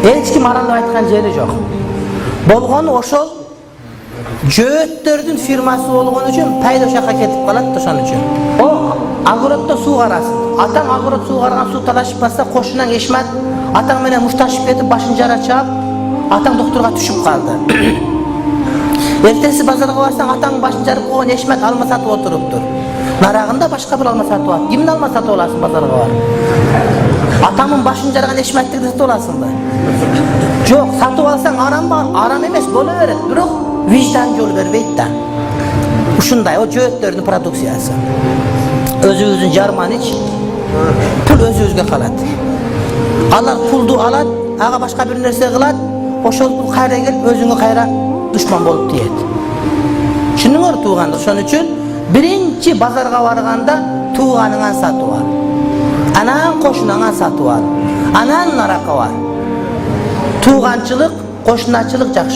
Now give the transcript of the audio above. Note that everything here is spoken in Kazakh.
Eç kim aralab aytkan jeri jok. Bolgonu oşol Jööttөрдүн firması болгон үчүn пайда ошакка кетип калат да ошон үчүн. О огороддо суу карасын. Атаң огород суу карган суу талашып калса, кошунан Эшмат атаң менен мушташып кетип башын жара чаап, атаң доктурга түшүп калды. Эртеси базарга барсаң, атаң башын жарып койгон Эшмат алма сатып отуруптур. Нарагында башка бир алма сатып алат. Кимдин алма сатып аласың базарга барып? Атамын башын жарган Эшматтыкты сатып аласыңбы? Жок, сатып алсаң арам эмес боло берет, бирок vicdan yol vermeydi da. Uşunday o jööttörдүн продукциясы. Özübüzdүн jarman iç, pul özübüzgө kalat. Alar puldu alat, aga başka bir nerse kılat, oşol pul kayra gelip özüngө kayra düşman bolup diyet. Şunun tuğandı, şon üçün birinci bazarga barganda tuğanыңан satып al. Anan koşunаңан satып al. Anan naraka var. Tuğançılık, koşunaçılık jakşı.